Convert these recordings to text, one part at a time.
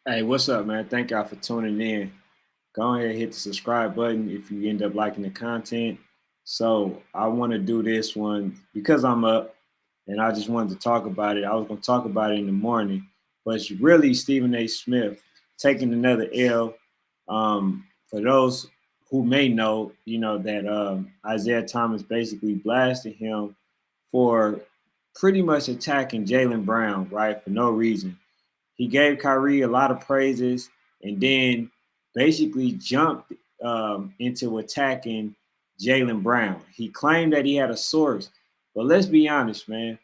Hey, what's up, man? Thank y'all for tuning in. Go ahead and hit the subscribe button if you end up liking the content. So I want to do this one because I'm up and I just wanted to talk about it. I was going to talk about it in the morning, but it's really Stephen A. Smith taking another L. For those who may know, that Isaiah Thomas basically blasted him for pretty much attacking Jalen Brown, right, for no reason. He gave Kyrie a lot of praises and then basically jumped into attacking Jalen Brown. He claimed that he had a source, but let's be honest, man.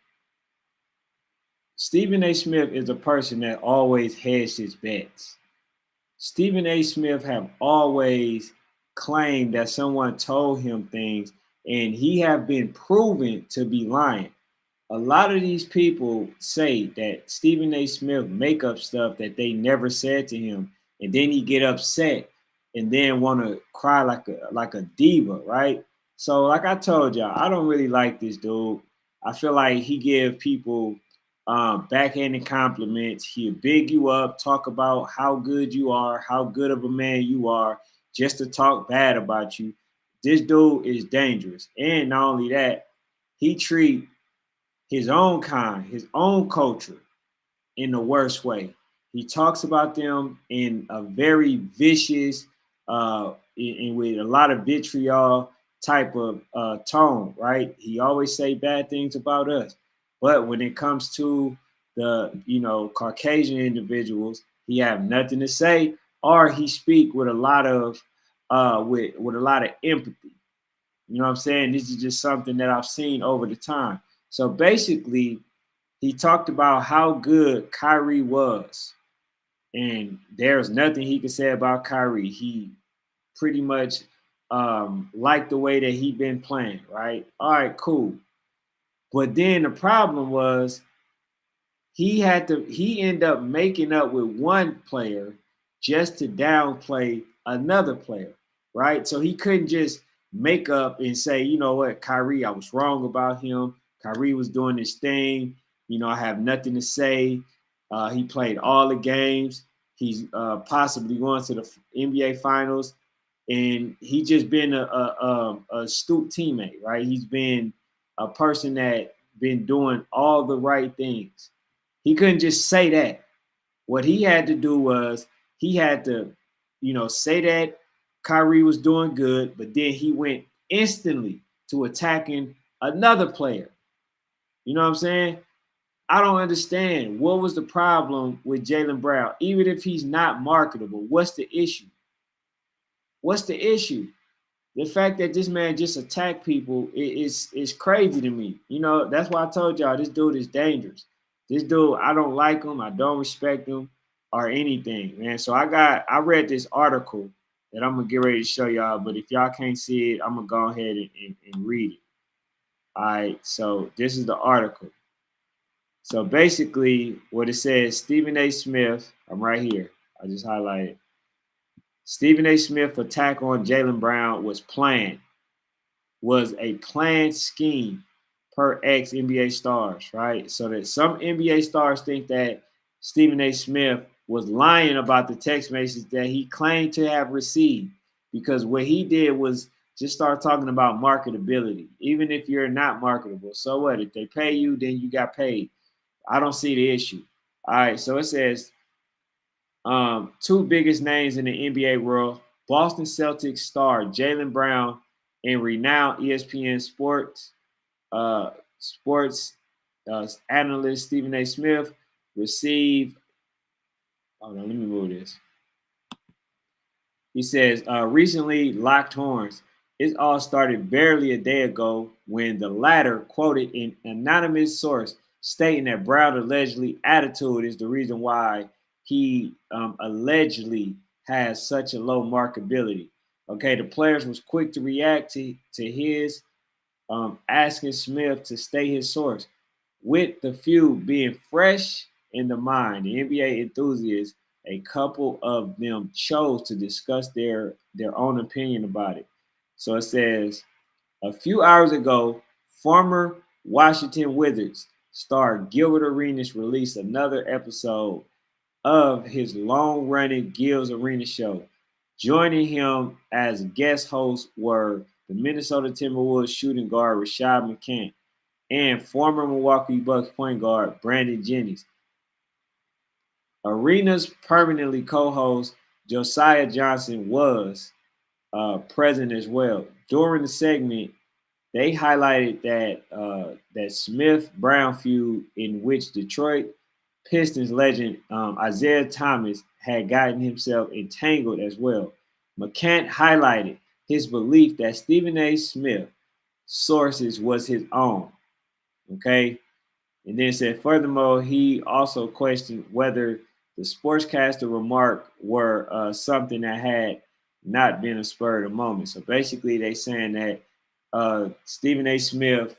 Stephen A. Smith is a person that always hedged his bets. Stephen A. Smith have always claimed that someone told him things, and he have been proven to be lying. A lot of these people say that Stephen A. Smith make up stuff that they never said to him, and then he get upset and then want to cry like a diva, right? So, like I told y'all, I don't really like this dude. I feel like he give people backhanded compliments. He'll big you up, talk about how good you are, how good of a man you are, just to talk bad about you. This dude is dangerous, and not only that, he treat his own kind, his own culture in the worst way. He talks about them in a very vicious, and with a lot of vitriol type of tone, right? He always say bad things about us, but when it comes to the Caucasian individuals, he have nothing to say, or he speak with a lot of with a lot of empathy. You know what I'm saying? This is just something that I've seen over the time. So basically, he talked about how good Kyrie was, and there's nothing he could say about Kyrie. He pretty much liked the way that he been playing, right? All right, cool. But then the problem was he ended up making up with one player just to downplay another player, right? So he couldn't just make up and say, you know what, Kyrie, I was wrong about him. Kyrie was doing this thing. I have nothing to say. He played all the games. He's possibly going to the NBA Finals, and he just been a astute teammate, right? He's been a person that been doing all the right things. He couldn't just say that. What he had to do was he had to, say that Kyrie was doing good, but then he went instantly to attacking another player. You know what I'm saying? I don't understand. What was the problem with Jalen Brown? Even if he's not marketable, what's the issue? What's the issue? The fact that this man just attacked people is crazy to me. That's why I told y'all this dude is dangerous. This dude, I don't like him. I don't respect him or anything, man. So I read this article that I'm gonna get ready to show y'all. But if y'all can't see it, I'm gonna go ahead and read it. All right. So this is the article. So basically, what it says, Stephen A. Smith. I'm right here. I just highlighted. Stephen A. Smith attack on Jalen Brown was a planned scheme per ex NBA stars, right? So that some NBA stars think that Stephen A. Smith was lying about the text message that he claimed to have received, because what he did was just start talking about marketability. Even if you're not marketable, so what? If they pay you, then you got paid. I don't see the issue. All right, so it says two biggest names in the NBA world: Boston Celtics star Jalen Brown and renowned ESPN uh, sports analyst Stephen A. Smith receive. Hold on, let me move this. He says, recently locked horns. It all started barely a day ago when the latter quoted an anonymous source stating that Brown allegedly attitude is the reason why he allegedly has such a low marketability. Okay, the players was quick to react to his asking Smith to stay his source. With the feud being fresh in the mind, the NBA enthusiasts, a couple of them chose to discuss their own opinion about it. So it says, a few hours ago, former Washington Wizards star Gilbert Arenas released another episode of his long-running Gil's Arena show. Joining him as guest hosts were the Minnesota Timberwolves shooting guard Rashad McCants and former Milwaukee Bucks point guard Brandon Jennings. Arena's permanently co-host Josiah Johnson was present as well. During the segment, they highlighted that Smith-Brown feud in which Detroit Pistons legend Isaiah Thomas had gotten himself entangled as well. McCants highlighted his belief that Stephen A. Smith sources was his own. Okay. And then said, furthermore, he also questioned whether the sportscaster remark were something that had not been a spur of the moment. So basically, they saying that Stephen A. Smith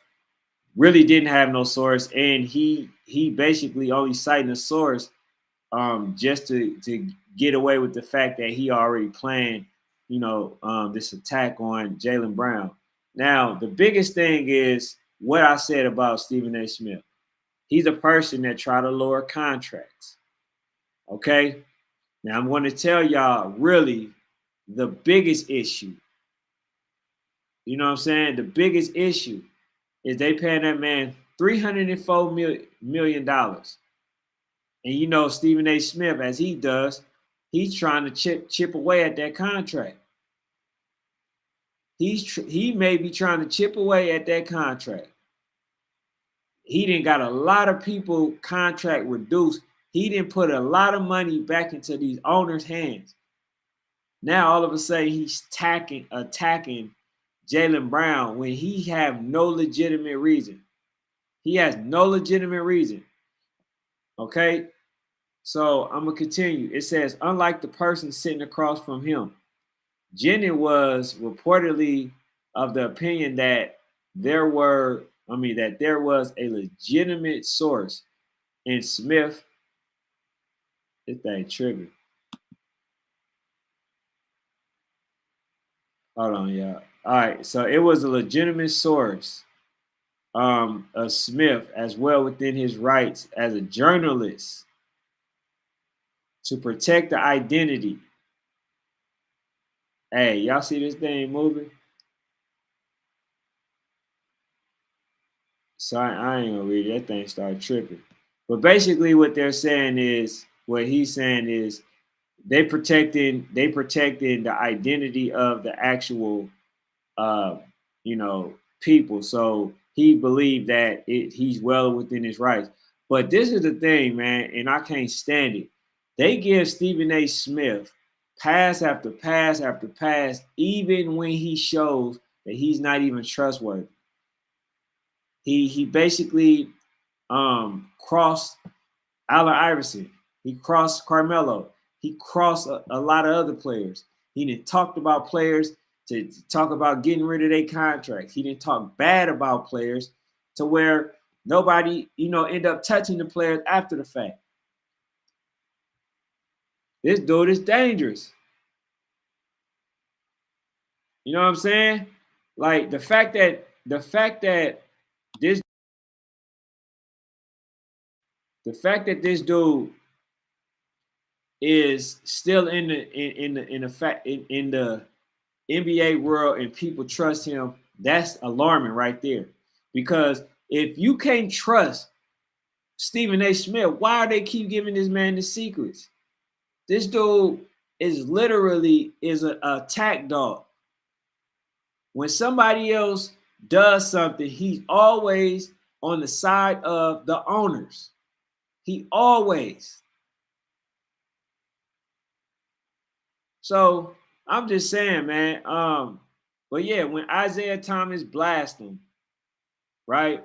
really didn't have no source, and he basically only citing a source just to get away with the fact that he already planned, this attack on Jaylen Brown. Now, the biggest thing is what I said about Stephen A. Smith. He's a person that try to lower contracts. Okay? Now I'm going to tell y'all really the biggest issue. You know what I'm saying? The biggest issue is they paying that man $304 million. And you know Stephen A. Smith, as he does, he's trying to chip away at that contract. He may be trying to chip away at that contract. He didn't got a lot of people contract reduced. He didn't put a lot of money back into these owners' hands. Now all of a sudden he's attacking Jaylen Brown when he have no legitimate reason. He has no legitimate reason. Okay, so I'm gonna continue. It says, unlike the person sitting across from him, Jennings was reportedly of the opinion that there was a legitimate source in Smith. This thing triggered. Hold on, y'all. All right, so it was a legitimate source of Smith as well within his rights as a journalist to protect the identity. Hey, y'all see this thing moving? So I ain't gonna read it. That thing started tripping. But basically what they're saying is, what he's saying is they protecting the identity of the actual uh people. So he believed that he's well within his rights. But this is the thing, man, and I can't stand it. They give Stephen A. Smith pass after pass after pass, even when he shows that he's not even trustworthy. He basically crossed Allen Iverson. He crossed Carmelo. He crossed a lot of other players. He didn't talk about players to talk about getting rid of their contracts. He didn't talk bad about players to where nobody, end up touching the players after the fact. This dude is dangerous. You know what I'm saying? Like the fact that this this dude is still in the NBA world and people trust him, that's alarming right there. Because if you can't trust Stephen A. Smith, why do they keep giving this man the secrets? This dude is literally an attack dog. When somebody else does something, he's always on the side of the owners. He always. So I'm just saying, man. But yeah, when Isaiah Thomas blast him, right?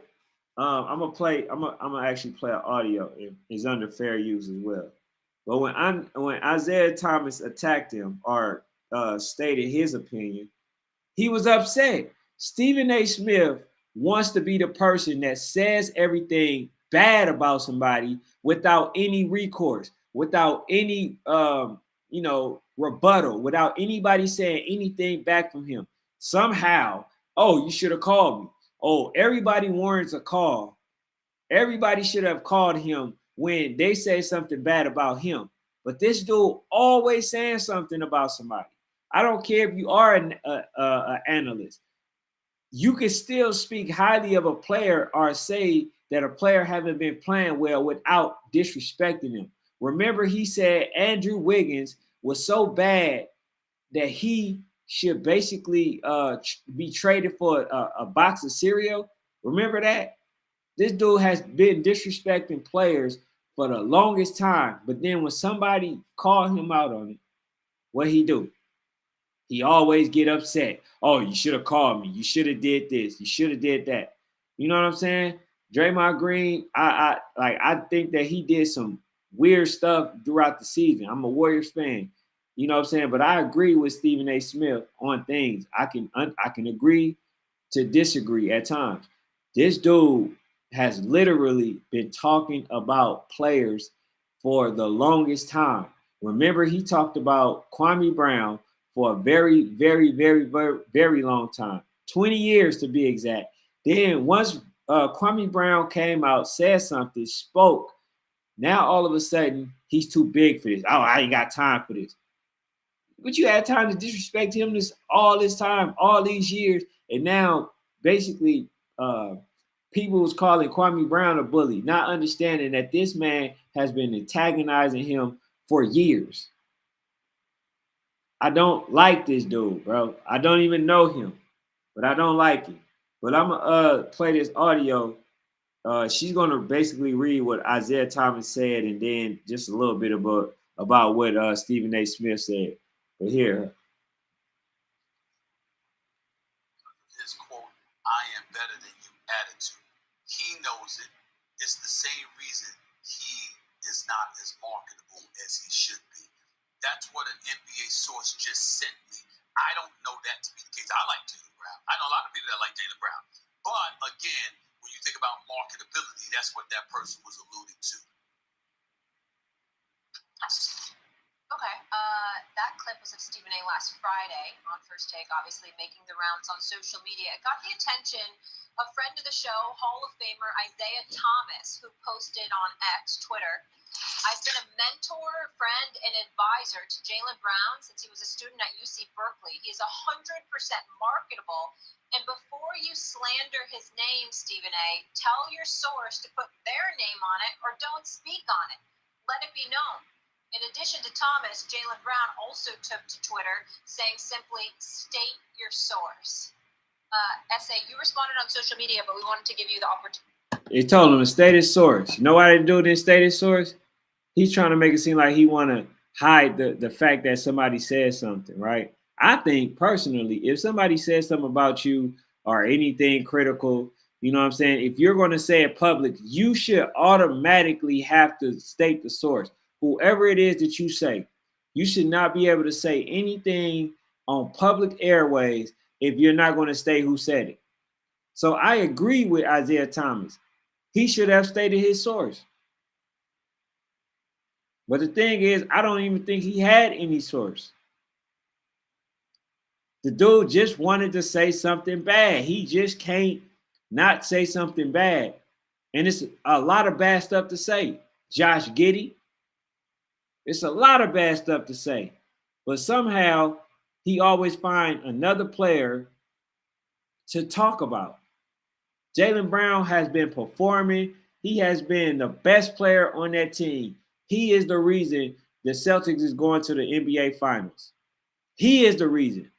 I'm gonna actually play an audio. It's under fair use as well. But when Isaiah Thomas attacked him or stated his opinion, he was upset. Stephen A. Smith wants to be the person that says everything bad about somebody without any recourse, without any rebuttal, without anybody saying anything back from him. Somehow, oh, you should have called me. Oh, everybody warrants a call. Everybody should have called him when they say something bad about him. But this dude always saying something about somebody. I don't care if you are an analyst. You can still speak highly of a player or say that a player haven't been playing well without disrespecting him. Remember, he said Andrew Wiggins was so bad that he should basically be traded for a box of cereal. Remember that? This dude has been disrespecting players for the longest time. But then when somebody called him out on it, what he do? He always get upset. Oh, you should have called me. You should have did this. You should have did that. You know what I'm saying? Draymond Green, I think that he did some weird stuff throughout the season. I'm a Warriors fan. You know what I'm saying? But I agree with Stephen A. Smith on things. I can agree to disagree at times. This dude has literally been talking about players for the longest time. Remember, he talked about Kwame Brown for a very, very, very, very, very long time, 20 years to be exact. Then once Kwame Brown came out, said something, spoke, now all of a sudden he's too big for this. Oh, I ain't got time for this. But you had time to disrespect him this time, all these years, and now basically people was calling Kwame Brown a bully, not understanding that this man has been antagonizing him for years. I don't like this dude, bro. I don't even know him, but I don't like him. But I'm gonna play this audio. She's gonna basically read what Isaiah Thomas said, and then just a little bit about what Stephen A. Smith said. But here, his quote, "I am better than you" attitude. He knows it. It's the same reason he is not as marketable as he should be. That's what an NBA source just sent me. I don't know that to be the case. I like Jaylen Brown. I know a lot of people that like Jaylen Brown. But again, when you think about marketability, that's what that person was alluding to. Okay, that clip was of Stephen A. last Friday on First Take, obviously making the rounds on social media. It got the attention of friend of the show, Hall of Famer Isaiah Thomas, who posted on X, Twitter, "I've been a mentor, friend, and advisor to Jaylen Brown since he was a student at UC Berkeley. He is 100% marketable. And before you slander his name, Stephen A., tell your source to put their name on it or don't speak on it. Let it be known." In addition to Thomas, Jaylen Brown also took to Twitter saying simply, "State your source." SA, you responded on social media, but we wanted to give you the opportunity. He told him to state his source. You know why they do this state his source? He's trying to make it seem like he want to hide the fact that somebody said something, right? I think personally, if somebody says something about you or anything critical, you know what I'm saying? If you're going to say it public, you should automatically have to state the source. Whoever it is that you say, you should not be able to say anything on public airways if you're not going to state who said it. So I agree with Isaiah Thomas. He should have stated his source. But the thing is, I don't even think he had any source. The dude just wanted to say something bad. He just can't not say something bad. And it's a lot of bad stuff to say. Josh Giddey, it's a lot of bad stuff to say. But somehow he always find another player to talk about. Jaylen Brown has been performing. He has been the best player on that team. He is the reason the Celtics is going to the NBA Finals. He is the reason.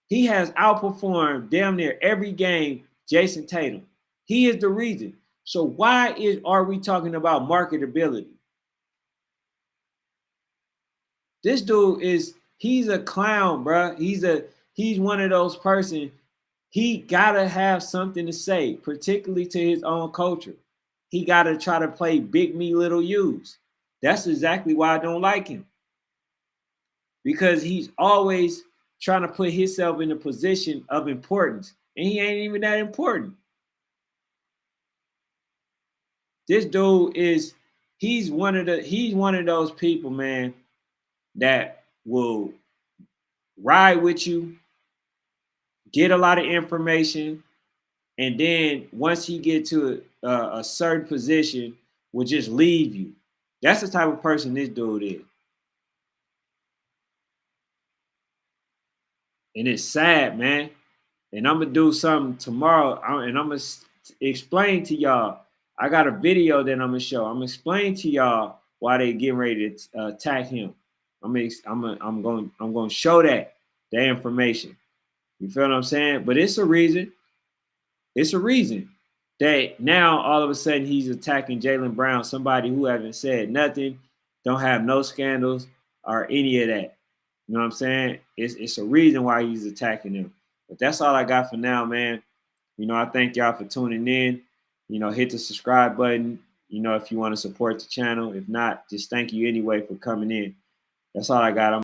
He has outperformed damn near every game Jason Tatum. He is the reason. So why are we talking about marketability? This dude he's a clown, bro. He's one of those person. He gotta have something to say, particularly to his own culture. He gotta try to play big me, little U's. That's exactly why I don't like him. Because he's always trying to put himself in a position of importance, and he ain't even that important. This dude he's one of those people, man, that will ride with you, get a lot of information, and then once he get to a certain position, will just leave you. That's the type of person this dude is. And it's sad, man. And I'm gonna do something tomorrow, and I'm gonna explain to y'all. I got a video that I'm gonna show. I'm gonna explain to y'all why they getting ready to attack him. I'm going to show that information. You feel what I'm saying? But it's a reason. It's a reason that now all of a sudden he's attacking Jaylen Brown, somebody who haven't said nothing, don't have no scandals or any of that. You know what I'm saying? It's a reason why he's attacking him. But that's all I got for now, man. You know, I thank y'all for tuning in. You know, hit the subscribe button, you know, if you want to support the channel. If not, just thank you anyway for coming in. That's all I got.